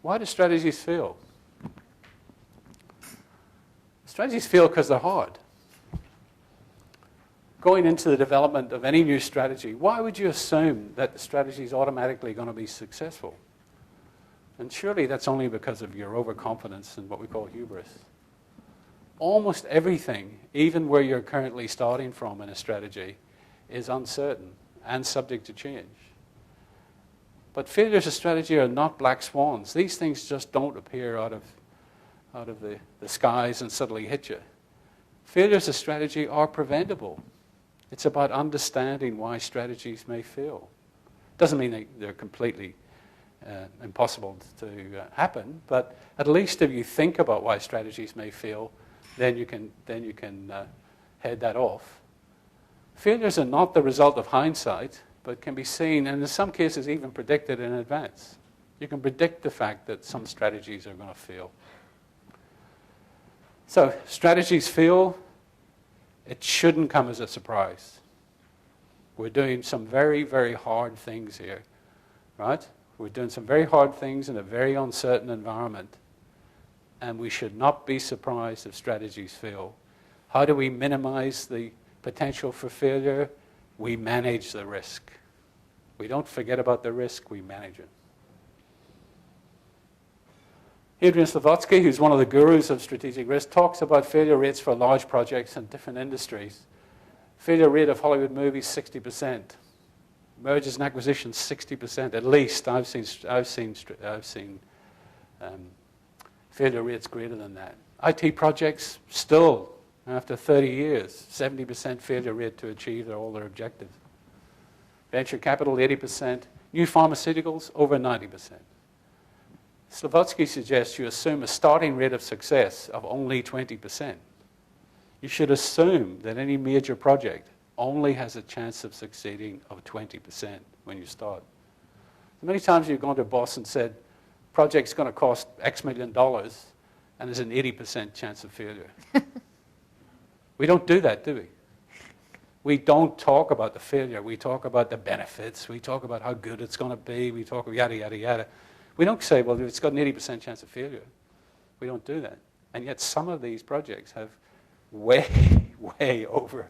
Why do strategies fail? Strategies fail because they're hard. Going into the development of any new strategy, why would you assume that the strategy is automatically going to be successful? And surely that's only because of your overconfidence and what we call hubris. Almost everything, even where you're currently starting from in a strategy, is uncertain and subject to change. But failures of strategy are not black swans. These things just don't appear out of the skies and suddenly hit you. Failures of strategy are preventable. It's about understanding why strategies may fail. Doesn't mean they're completely impossible to happen, but at least if you think about why strategies may fail, then you can head that off. Failures are not the result of hindsight, but can be seen, and in some cases even predicted in advance. You can predict the fact that some strategies are going to fail. So, strategies fail, it shouldn't come as a surprise. We're doing some very, very hard things here, right? We're doing some very hard things in a very uncertain environment, and we should not be surprised if strategies fail. How do we minimize the potential for failure? We manage the risk. We don't forget about the risk, we manage it. Adrian Slavotsky, who's one of the gurus of strategic risk, talks about failure rates for large projects in different industries. Failure rate of Hollywood movies, 60%. Mergers and acquisitions, 60% at least. I've seen failure rates greater than that. IT projects, still, after 30 years, 70% failure rate to achieve all their objectives. Venture capital, 80%. New pharmaceuticals, over 90%. Slavotsky suggests you assume a starting rate of success of only 20%. You should assume that any major project only has a chance of succeeding of 20% when you start. Many times you've gone to a boss and said, project's going to cost X million dollars, and there's an 80% chance of failure. We don't do that, do we? We don't talk about the failure. We talk about the benefits. We talk about how good it's going to be. We talk yada, yada, yada. We don't say, well, it's got an 80% chance of failure. We don't do that. And yet some of these projects have way, way over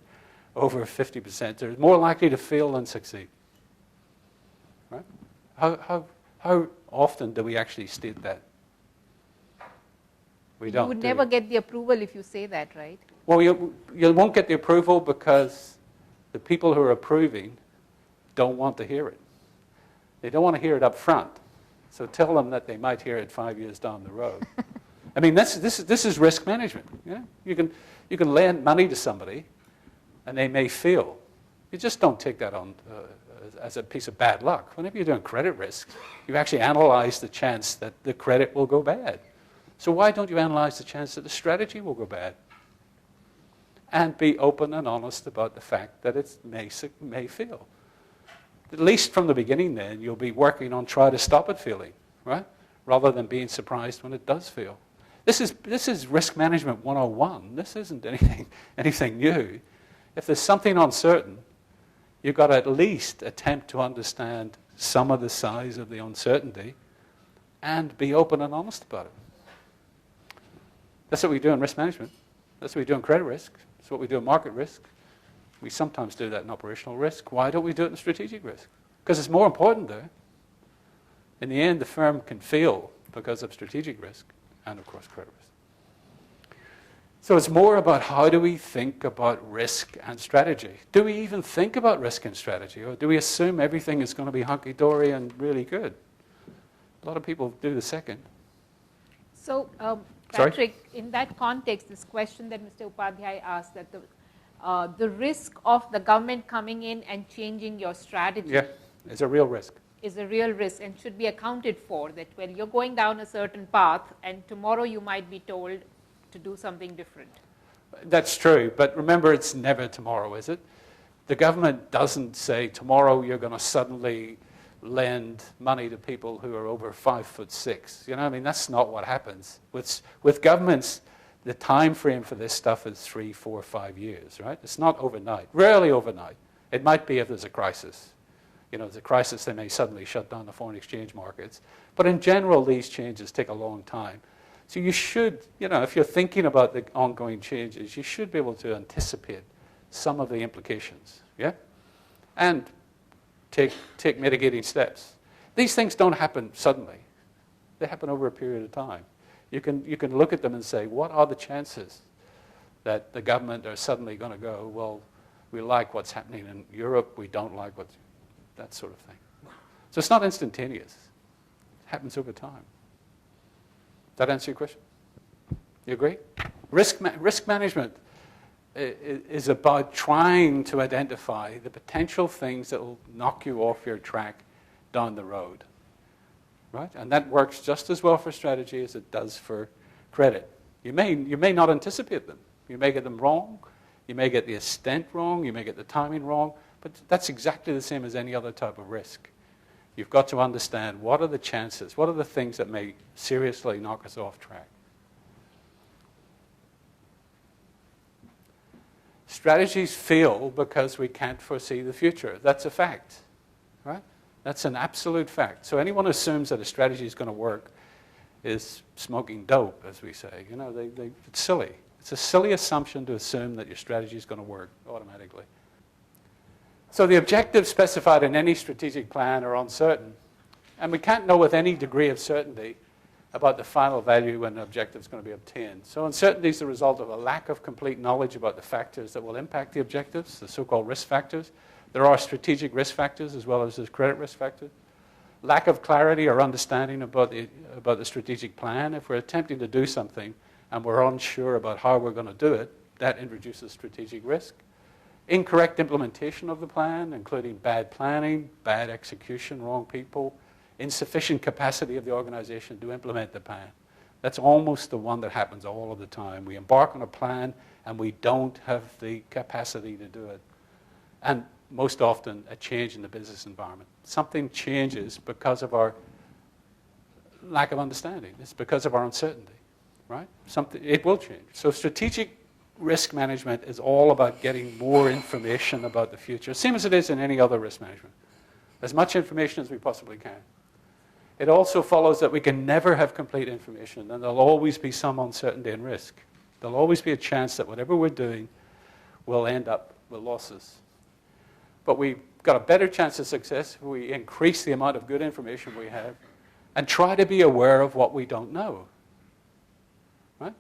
50%. They're more likely to fail than succeed. Right? How often do we actually state that? We don't. You would never get the approval if you say that, right? Well, you won't get the approval because the people who are approving don't want to hear it. They don't want to hear it up front. So tell them that they might hear it 5 years down the road. I mean, this is risk management. Yeah? You can lend money to somebody, and they may fail. You just don't take that on as a piece of bad luck. Whenever you're doing credit risk, you actually analyze the chance that the credit will go bad. So why don't you analyze the chance that the strategy will go bad? And be open and honest about the fact that it may fail. At least from the beginning then, you'll be working on trying to stop it failing, right? Rather than being surprised when it does fail. This is risk management 101. This isn't anything new. If there's something uncertain, you've got to at least attempt to understand some of the size of the uncertainty and be open and honest about it. That's what we do in risk management. That's what we do in credit risk. That's what we do in market risk. We sometimes do that in operational risk. Why don't we do it in strategic risk? Because it's more important there. In the end, the firm can fail because of strategic risk and, of course, credit risk. So it's more about how do we think about risk and strategy. Do we even think about risk and strategy, or do we assume everything is going to be hunky-dory and really good? A lot of people do the second. So, Patrick, in that context, this question that Mr. Upadhyay asked, that the risk of the government coming in and changing your strategy is a real risk. Is a real risk and should be accounted for. That, well, you're going down a certain path and tomorrow you might be told to do something different. That's true, but remember, it's never tomorrow, is it? The government doesn't say tomorrow you're going to suddenly lend money to people who are over 5'6". You know, I mean, that's not what happens. With governments, the time frame for this stuff is 3, 4, 5 years, right? It's not overnight. Rarely overnight. It might be if there's a crisis. there's a crisis, they may suddenly shut down the foreign exchange markets. But in general, these changes take a long time. So you should, if you're thinking about the ongoing changes, you should be able to anticipate some of the implications, yeah? And take mitigating steps. These things don't happen suddenly. They happen over a period of time. You can look at them and say, what are the chances that the government are suddenly going to go, well, we like what's happening in Europe, we don't like that sort of thing. So it's not instantaneous. It happens over time. Does that answer your question? You agree? Risk management is about trying to identify the potential things that will knock you off your track down the road. Right? And that works just as well for strategy as it does for credit. You may not anticipate them. You may get them wrong. You may get the extent wrong. You may get the timing wrong. But that's exactly the same as any other type of risk. You've got to understand what are the chances, what are the things that may seriously knock us off track. Strategies fail because we can't foresee the future. That's a fact, right? That's an absolute fact. So anyone who assumes that a strategy is going to work is smoking dope, as we say. It's silly. It's a silly assumption to assume that your strategy is going to work automatically. So the objectives specified in any strategic plan are uncertain, and we can't know with any degree of certainty about the final value when the objective is going to be obtained. So uncertainty is the result of a lack of complete knowledge about the factors that will impact the objectives, the so-called risk factors. There are strategic risk factors as well as the credit risk factors. Lack of clarity or understanding about the strategic plan. If we're attempting to do something and we're unsure about how we're going to do it, that introduces strategic risk. Incorrect implementation of the plan, including bad planning, bad execution, wrong people, insufficient capacity of the organization to implement the plan. That's almost the one that happens all of the time. We embark on a plan and we don't have the capacity to do it. And most often, a change in the business environment. Something changes because of our lack of understanding. It's because of our uncertainty, right? It will change. So strategic risk management is all about getting more information about the future, same as it is in any other risk management. As much information as we possibly can. It also follows that we can never have complete information, and there'll always be some uncertainty and risk. There'll always be a chance that whatever we're doing will end up with losses. But we've got a better chance of success if we increase the amount of good information we have and try to be aware of what we don't know. Right?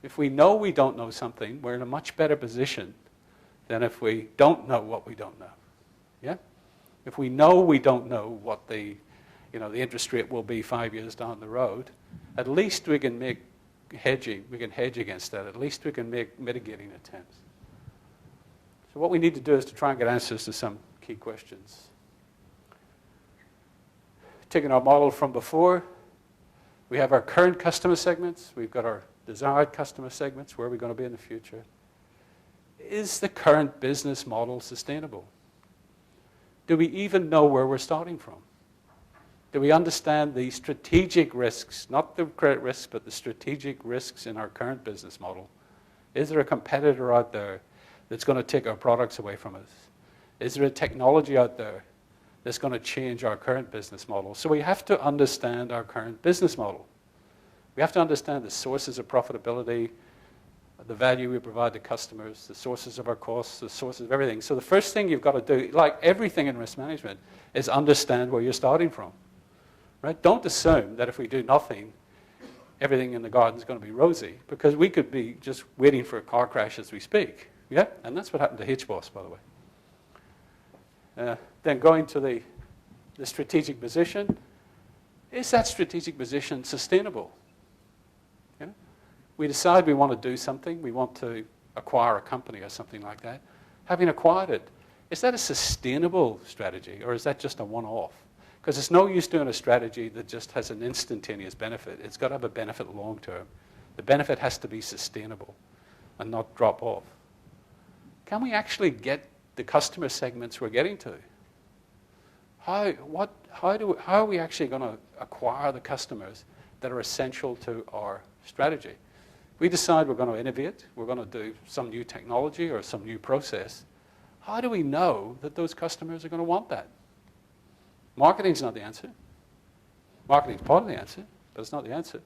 If we know we don't know something, we're in a much better position than if we don't know what we don't know. Yeah? If we know we don't know what the interest rate will be 5 years down the road, at least we can make hedging, we can hedge against that. At least we can make mitigating attempts. So what we need to do is to try and get answers to some key questions. Taking our model from before, we have our current customer segments, we've got our desired customer segments, where are we going to be in the future? Is the current business model sustainable? Do we even know where we're starting from? Do we understand the strategic risks, not the credit risks, but the strategic risks in our current business model? Is there a competitor out there that's going to take our products away from us? Is there a technology out there that's going to change our current business model? So we have to understand our current business model. We have to understand the sources of profitability, the value we provide to customers, the sources of our costs, the sources of everything. So the first thing you've got to do, like everything in risk management, is understand where you're starting from. Right? Don't assume that if we do nothing, everything in the garden is going to be rosy, because we could be just waiting for a car crash as we speak. Yeah? And that's what happened to HBOS, by the way. Then going to the strategic position, is that strategic position sustainable? Yeah? We decide we want to do something, we want to acquire a company or something like that. Having acquired it, is that a sustainable strategy, or is that just a one-off? Because it's no use doing a strategy that just has an instantaneous benefit. It's got to have a benefit long-term. The benefit has to be sustainable and not drop off. Can we actually get the customer segments we're getting to? How are we actually going to acquire the customers that are essential to our strategy? We decide we're going to innovate, we're going to do some new technology or some new process. How do we know that those customers are going to want that? Marketing's not the answer. Marketing's part of the answer, but it's not the answer.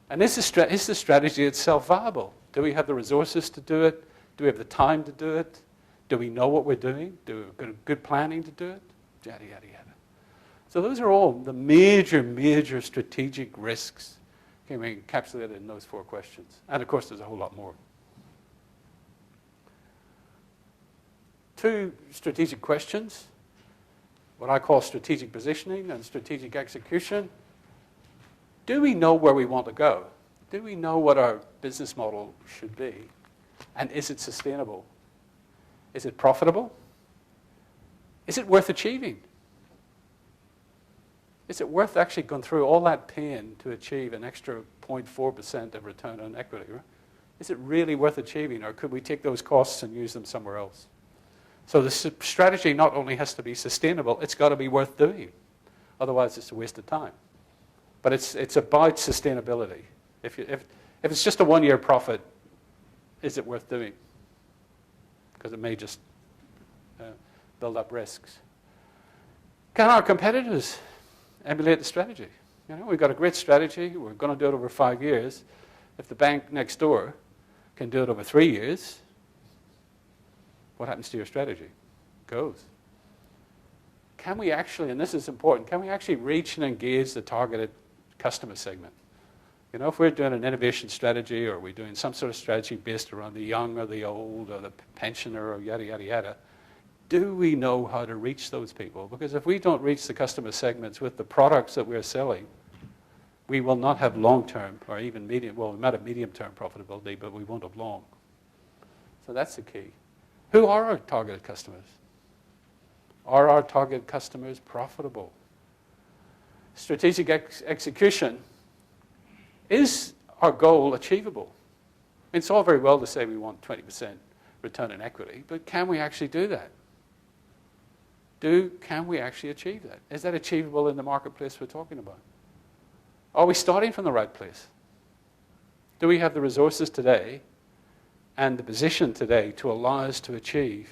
And is the strategy itself viable? Do we have the resources to do it? Do we have the time to do it? Do we know what we're doing? Do we have good planning to do it? Yada, yada, yada. So those are all the major strategic risks can be encapsulated in those 4 questions. And of course, there's a whole lot more. 2 strategic questions, what I call strategic positioning and strategic execution. Do we know where we want to go? Do we know what our business model should be? And is it sustainable? Is it profitable? Is it worth achieving? Is it worth actually going through all that pain to achieve an extra 0.4% of return on equity? Right? Is it really worth achieving, or could we take those costs and use them somewhere else? So the strategy not only has to be sustainable, it's got to be worth doing. Otherwise, it's a waste of time. But it's about sustainability. If it's just a 1-year profit, is it worth doing? Because it may just build up risks. Can our competitors emulate the strategy? You know, we've got a great strategy. We're going to do it over 5 years. If the bank next door can do it over 3 years, what happens to your strategy? It goes. Can we actually, and this is important, can we actually reach and engage the targeted customer segment? You know, if we're doing an innovation strategy, or we're doing some sort of strategy based around the young or the old or the pensioner or yada, yada, yada, do we know how to reach those people? Because if we don't reach the customer segments with the products that we're selling, we will not have long-term or even medium, well, we might have medium-term profitability, but we won't have long. So that's the key. Who are our targeted customers? Are our target customers profitable? Strategic execution. Is our goal achievable? It's all very well to say we want 20% return on equity, but can we actually do that? Can we actually achieve that? Is that achievable in the marketplace we're talking about? Are we starting from the right place? Do we have the resources today and the position today to allow us to achieve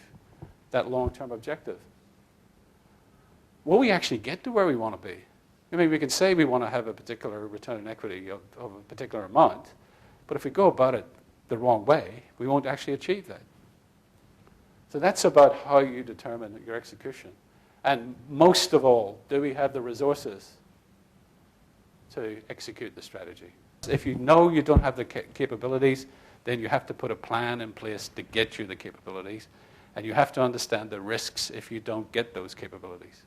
that long-term objective? Will we actually get to where we want to be? I mean, we can say we want to have a particular return on equity of a particular amount, but if we go about it the wrong way, we won't actually achieve that. So that's about how you determine your execution. And most of all, do we have the resources to execute the strategy? If you know you don't have the capabilities, then you have to put a plan in place to get you the capabilities. And you have to understand the risks if you don't get those capabilities.